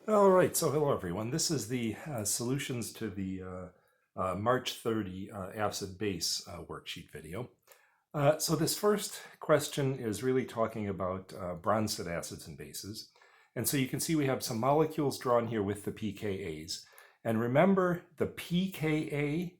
All right, so hello everyone. This is the solutions to the March 30 acid-base worksheet video. So this first question is really talking about Bronsted acids and bases. And so you can see we have some molecules drawn here with the pKa's. And remember the pKa,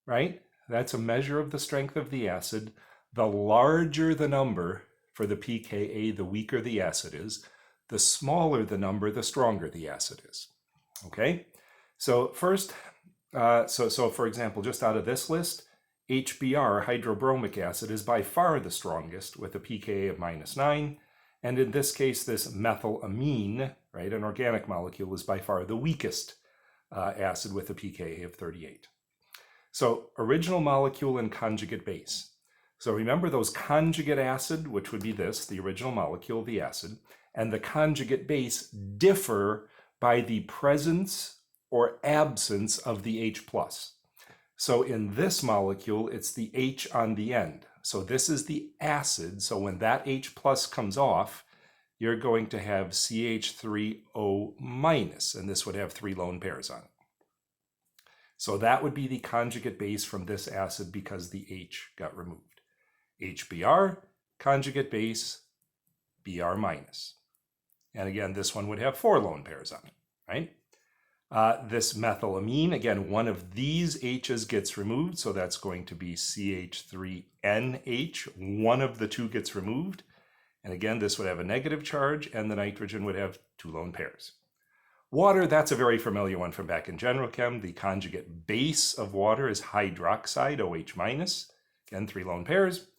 right? That's a measure of the strength of the acid. The larger the number for the pKa, the weaker the acid is. The smaller the number, the stronger the acid is. Okay, so first, so for example, just out of this list, HBr, hydrobromic acid, is by far the strongest with a pKa of -9. And in this case, this methylamine, right, an organic molecule, is by far the weakest acid with a pKa of 38. So original molecule and conjugate base. So remember those conjugate acid, which would be this, the original molecule, the acid, and the conjugate base differ by the presence or absence of the H+. So in this molecule, it's the H on the end. So this is the acid. So when that H+ comes off, you're going to have CH3O-, and this would have 3 lone pairs on it. So that would be the conjugate base from this acid because the H got removed. HBr, conjugate base, Br-. And again, this one would have 4 lone pairs on it, right? This methylamine, again, one of these H's gets removed, so that's going to be CH3NH. One of the 2 gets removed. And again, this would have a negative charge, and the nitrogen would have 2 lone pairs. Water, that's a very familiar one from back in General Chem. The conjugate base of water is hydroxide, OH-, again, 3 lone pairs.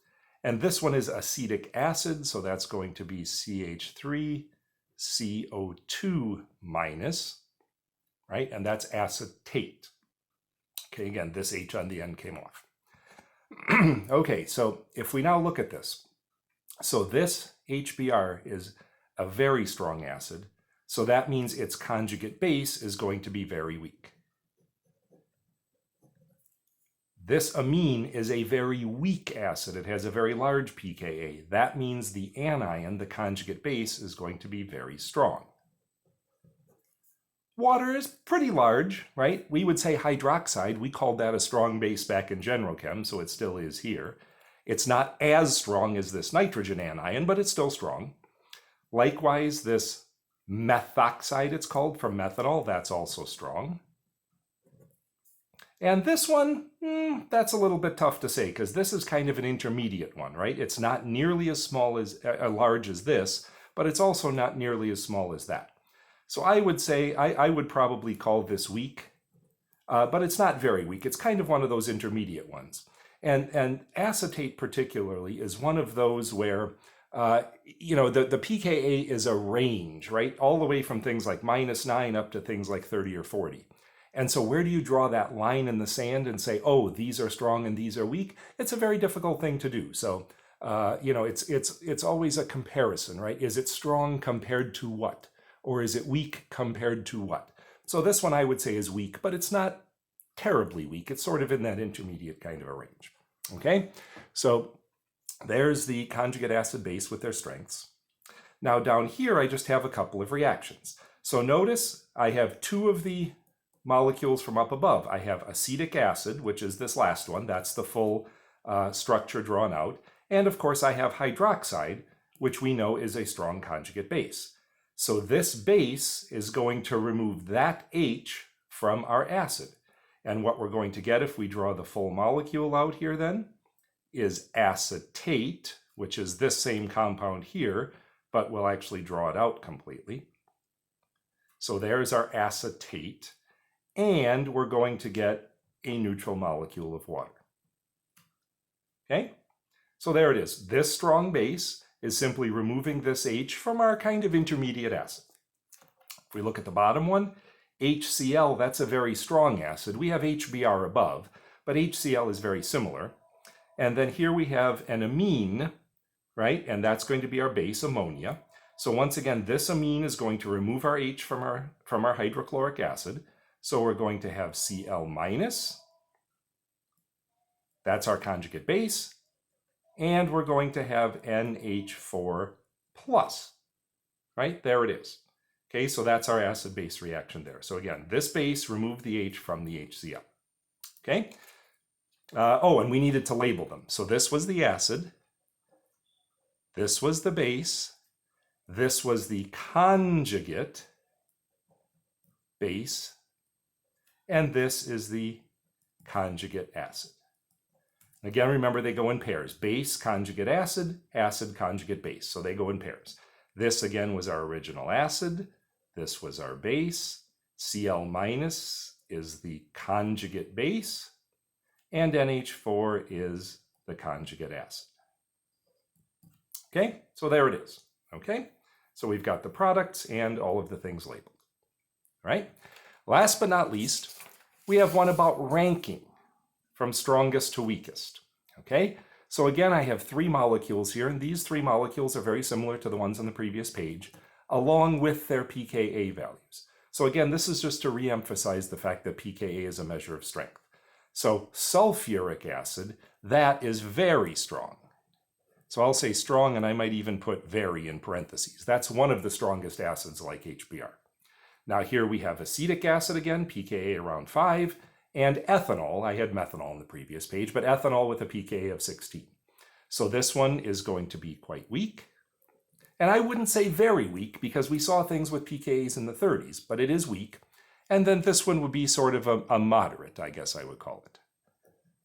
And this one is acetic acid, so that's going to be CH3CO2-, right? And that's acetate. Okay, again, this H on the end came off. Okay, so if we now look at this, so this HBr is a very strong acid, so that means its conjugate base is going to be very weak. This amine is a very weak acid. It has a very large pKa. That means the anion, the conjugate base, is going to be very strong. Water is pretty large, right? We would say hydroxide. We called that a strong base back in General Chem, so it still is here. It's not as strong as this nitrogen anion, but it's still strong. Likewise, this methoxide, it's called, from methanol, that's also strong. And this one, that's a little bit tough to say because this is kind of an intermediate one, right? It's not nearly as small as large as this, but it's also not nearly as small as that. So I would say I would probably call this weak, but it's not very weak. It's kind of one of those intermediate ones. And acetate particularly is one of those where you know, the pKa is a range, right? All the way from things like -9 up to things like 30 or 40. And so where do you draw that line in the sand and say, oh, these are strong and these are weak? It's a very difficult thing to do. So, you know, it's always a comparison, right? Is it strong compared to what? Or is it weak compared to what? So this one I would say is weak, but it's not terribly weak. It's sort of in that intermediate kind of a range, okay? So there's the conjugate acid base with their strengths. Now down here, I just have a couple of reactions. So notice I have 2 of the molecules from up above. I have acetic acid, which is this last one. That's the full structure drawn out. And of course, I have hydroxide, which we know is a strong conjugate base. So this base is going to remove that H from our acid. And what we're going to get if we draw the full molecule out here then is acetate, which is this same compound here, but we'll actually draw it out completely. So there's our acetate. And we're going to get a neutral molecule of water. Okay, so there it is. This strong base is simply removing this H from our kind of intermediate acid. If we look at the bottom one, HCl, that's a very strong acid. We have HBr above, but HCl is very similar. And then here we have an amine, right? And that's going to be our base, ammonia. So once again, this amine is going to remove our H from our hydrochloric acid. So we're going to have Cl-, that's our conjugate base, and we're going to have NH4+, right? There it is. Okay, so that's our acid-base reaction there. So again, this base removed the H from the HCl. Okay. Oh, and we needed to label them. So this was the acid. This was the base. This was the conjugate base. And this is the conjugate acid. Again, remember they go in pairs. Base, conjugate acid, acid, conjugate base. So they go in pairs. This again was our original acid. This was our base. Cl minus is the conjugate base. And NH4 is the conjugate acid. Okay, so there it is. Okay, so we've got the products and all of the things labeled. All right, last but not least, we have one about ranking from strongest to weakest. Okay, so again, I have 3 molecules here, and these 3 molecules are very similar to the ones on the previous page, along with their pKa values. So again, this is just to re-emphasize the fact that pKa is a measure of strength. So sulfuric acid, that is very strong. So I'll say strong, and I might even put very in parentheses. That's one of the strongest acids like HBr. Now here we have acetic acid again, pKa around 5, and ethanol. I had methanol on the previous page, but ethanol with a pKa of 16. So this one is going to be quite weak. And I wouldn't say very weak because we saw things with pKa's in the 30s, but it is weak. And then this one would be sort of a moderate, I guess I would call it,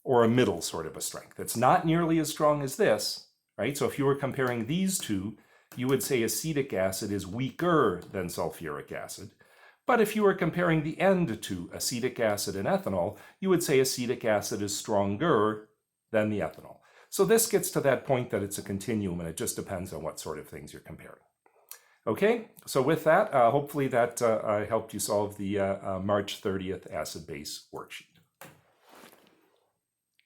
or a middle sort of a strength. It's not nearly as strong as this, right? So if you were comparing these two, you would say acetic acid is weaker than sulfuric acid. But if you were comparing the end to acetic acid and ethanol, you would say acetic acid is stronger than the ethanol. So this gets to that point that it's a continuum, and it just depends on what sort of things you're comparing. Okay, so with that, hopefully that helped you solve the March 30th acid-base worksheet.